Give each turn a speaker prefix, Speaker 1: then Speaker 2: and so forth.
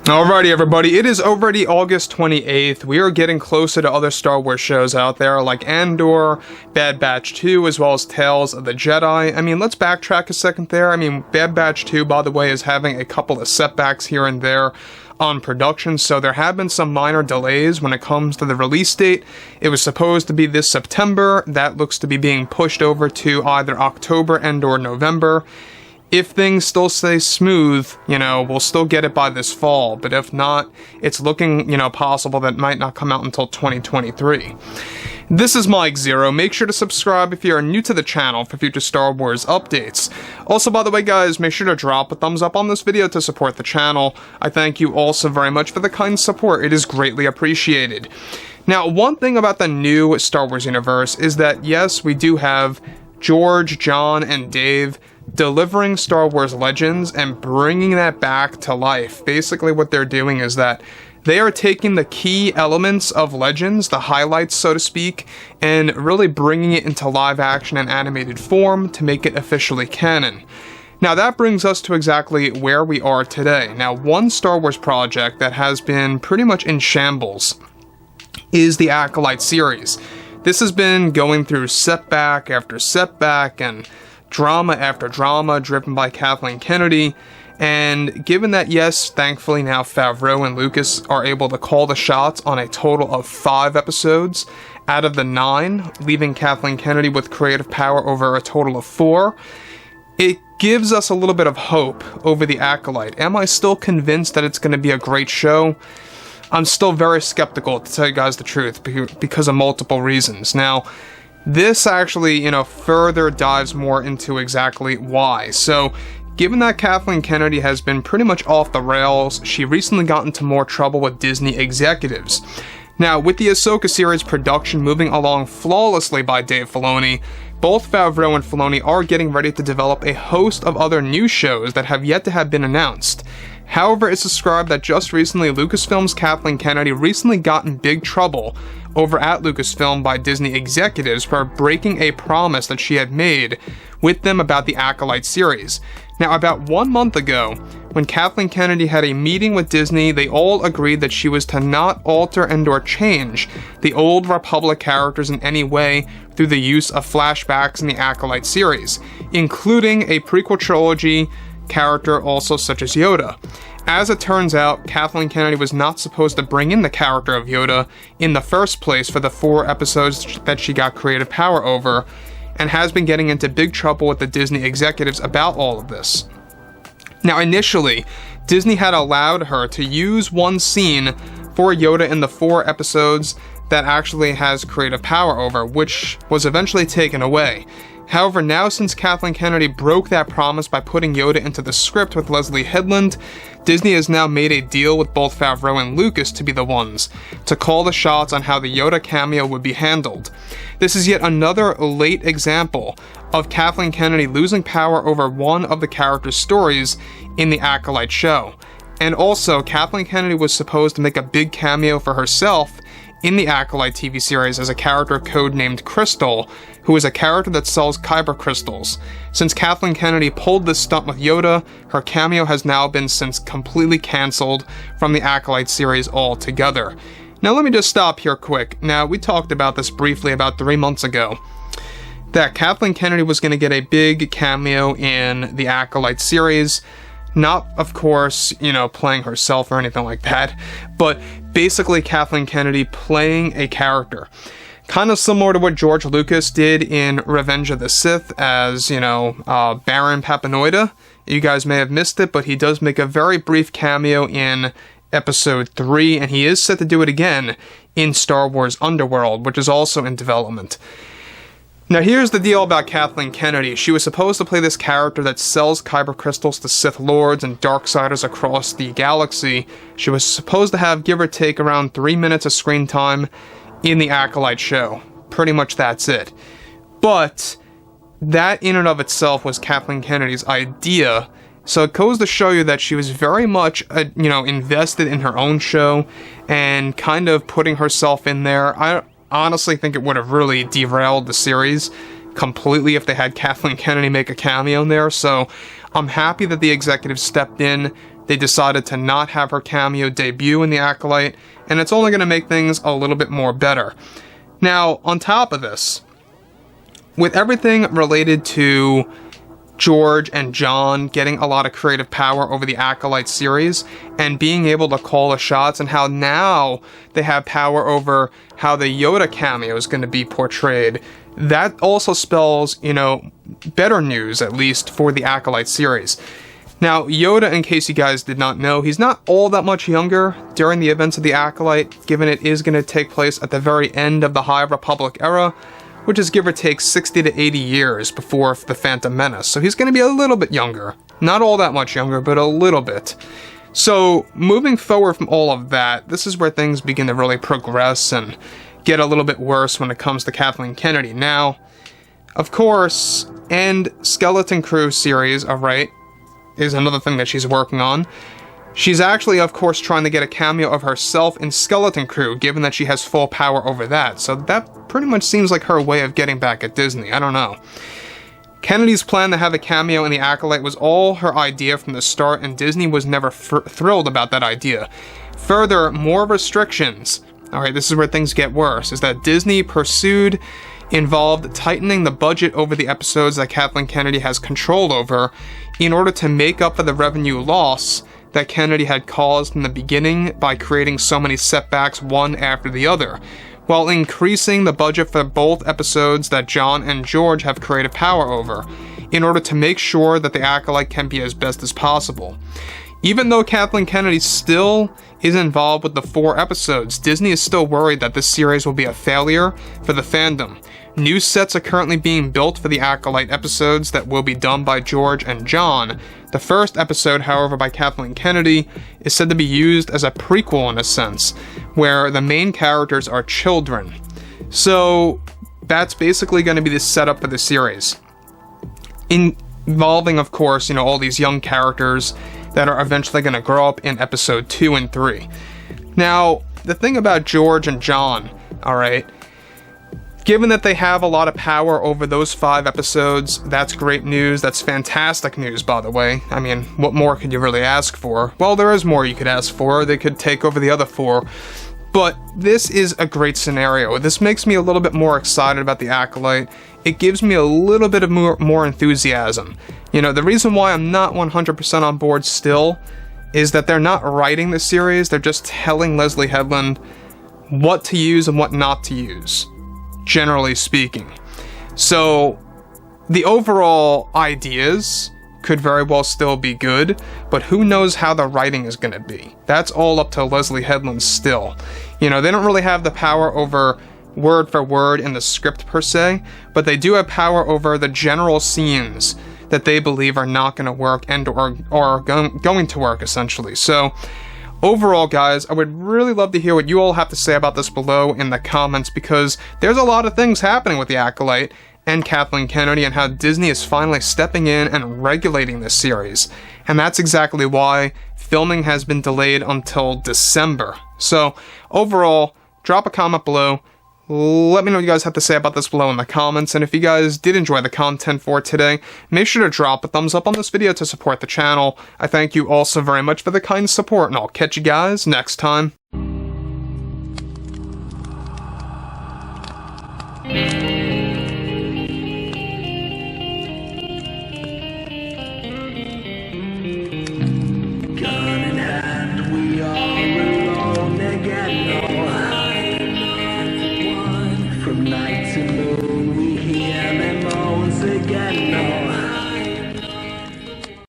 Speaker 1: Alrighty everybody, it is already August 28th. We are getting closer to other Star Wars shows out there like Andor, Bad Batch 2, as well as Tales of the Jedi. I mean, let's backtrack a second there. I mean, Bad Batch 2, by the way, is having a couple of setbacks here and there on production, so there have been some minor delays when it comes to the release date. It was supposed to be this September. That looks to be being pushed over to either October and or November. If things still stay smooth, we'll still get it by this fall, but if not, it's looking, possible that it might not come out until 2023. This is Mike Zero. Make sure to subscribe if you are new to the channel for future Star Wars updates. Also, by the way, guys, make sure to drop a thumbs up on this video to support the channel. I thank you also very much for the kind support. It is greatly appreciated. Now, one thing about the new Star Wars universe is that, yes, we do have George, John, and Dave delivering Star Wars Legends and bringing that back to life. Basically, what they're doing is that they are taking the key elements of Legends, the highlights, so to speak, and really bringing it into live action and animated form to make it officially canon. Now, that brings us to exactly where we are today. Now, one Star Wars project that has been pretty much in shambles is the Acolyte series. This has been going through setback after setback and drama after drama driven by Kathleen Kennedy, and given that, yes, thankfully now Favreau and Lucas are able to call the shots on a total of 5 episodes out of the 9, leaving Kathleen Kennedy with creative power over a total of 4, it gives us a little bit of hope over the Acolyte. Am I still convinced that it's going to be a great show? I'm still very skeptical, to tell you guys the truth, because of multiple reasons. Now, this actually, further dives more into exactly why. So, given that Kathleen Kennedy has been pretty much off the rails, she recently got into more trouble with Disney executives. Now, with the Ahsoka series production moving along flawlessly by Dave Filoni, both Favreau and Filoni are getting ready to develop a host of other new shows that have yet to have been announced. However, it's described that just recently Lucasfilm's Kathleen Kennedy recently got in big trouble over at Lucasfilm by Disney executives for breaking a promise that she had made with them about the Acolyte series. Now, about 1 month ago, when Kathleen Kennedy had a meeting with Disney, they all agreed that she was to not alter and or change the Old Republic characters in any way through the use of flashbacks in the Acolyte series, including a prequel trilogy character also such as Yoda. As it turns out, Kathleen Kennedy was not supposed to bring in the character of Yoda in the first place for the 4 episodes that she got creative power over, and has been getting into big trouble with the Disney executives about all of this. Now, initially, Disney had allowed her to use one scene for Yoda in the 4 episodes that actually has creative power over, which was eventually taken away. However, now since Kathleen Kennedy broke that promise by putting Yoda into the script with Leslie Headland, Disney has now made a deal with both Favreau and Lucas to be the ones to call the shots on how the Yoda cameo would be handled. This is yet another late example of Kathleen Kennedy losing power over one of the character's stories in the Acolyte show. And also, Kathleen Kennedy was supposed to make a big cameo for herself in the Acolyte TV series as a character codenamed Crystal, who is a character that sells kyber crystals. Since Kathleen Kennedy pulled this stunt with Yoda, her cameo has now been since completely cancelled from the Acolyte series altogether. Now let me just stop here quick. Now, we talked about this briefly about 3 months ago, that Kathleen Kennedy was going to get a big cameo in the Acolyte series. Not, of course, playing herself or anything like that, but basically Kathleen Kennedy playing a character. Kind of similar to what George Lucas did in Revenge of the Sith as, Baron Papanoida. You guys may have missed it, but he does make a very brief cameo in Episode 3, and he is set to do it again in Star Wars Underworld, which is also in development. Now, here's the deal about Kathleen Kennedy. She was supposed to play this character that sells kyber crystals to Sith Lords and Darksiders across the galaxy. She was supposed to have, give or take, around 3 minutes of screen time in the Acolyte show. Pretty much that's it. But that in and of itself was Kathleen Kennedy's idea, so it goes to show you that she was very much, invested in her own show and kind of putting herself in there. I honestly think it would have really derailed the series completely if they had Kathleen Kennedy make a cameo in there, so I'm happy that the executives stepped in they decided to not have her cameo debut in The Acolyte, and it's only going to make things a little bit more better. Now, on top of this, with everything related to George and John getting a lot of creative power over the Acolyte series and being able to call the shots, and how now they have power over how the Yoda cameo is going to be portrayed, that also spells, better news, at least for the Acolyte series. Now, Yoda, in case you guys did not know, he's not all that much younger during the events of the Acolyte, given it is going to take place at the very end of the High Republic era, which is give or take 60 to 80 years before The Phantom Menace. So he's going to be a little bit younger. Not all that much younger, but a little bit. So, moving forward from all of that, this is where things begin to really progress and get a little bit worse when it comes to Kathleen Kennedy. Now, of course, and Skeleton Crew series, alright, is another thing that she's working on. She's actually, of course, trying to get a cameo of herself in Skeleton Crew, given that she has full power over that. So that pretty much seems like her way of getting back at Disney. I don't know. Kennedy's plan to have a cameo in The Acolyte was all her idea from the start, and Disney was never thrilled about that idea. Further, more restrictions. Alright, this is where things get worse, is that Disney involved tightening the budget over the episodes that Kathleen Kennedy has control over in order to make up for the revenue loss that Kennedy had caused in the beginning by creating so many setbacks one after the other, while increasing the budget for both episodes that John and George have creative power over, in order to make sure that the Acolyte can be as best as possible. Even though Kathleen Kennedy still is involved with the 4 episodes, Disney is still worried that this series will be a failure for the fandom. New sets are currently being built for the Acolyte episodes that will be done by George and John. The first episode, however, by Kathleen Kennedy, is said to be used as a prequel in a sense, where the main characters are children. So, that's basically going to be the setup for the series. Involving, of course, all these young characters that are eventually going to grow up in episode 2 and 3. Now, the thing about George and John, alright, given that they have a lot of power over those 5 episodes, that's great news. That's fantastic news, by the way. I mean, what more could you really ask for? Well, there is more you could ask for. They could take over the other 4. But this is a great scenario. This makes me a little bit more excited about the Acolyte. It gives me a little bit of more enthusiasm. The reason why I'm not 100% on board still is that they're not writing the series. They're just telling Leslie Headland what to use and what not to use, generally speaking. So, the overall ideas could very well still be good, but who knows how the writing is going to be. That's all up to Leslie Headland still. They don't really have the power over word for word in the script per se, but they do have power over the general scenes that they believe are not going to work and or are going to work, essentially. So, overall, guys, I would really love to hear what you all have to say about this below in the comments, because there's a lot of things happening with The Acolyte and Kathleen Kennedy, and how Disney is finally stepping in and regulating this series. And that's exactly why filming has been delayed until December. So, overall, drop a comment below. Let me know what you guys have to say about this below in the comments, and if you guys did enjoy the content for today, make sure to drop a thumbs up on this video to support the channel. I thank you all so very much for the kind support, and I'll catch you guys next time.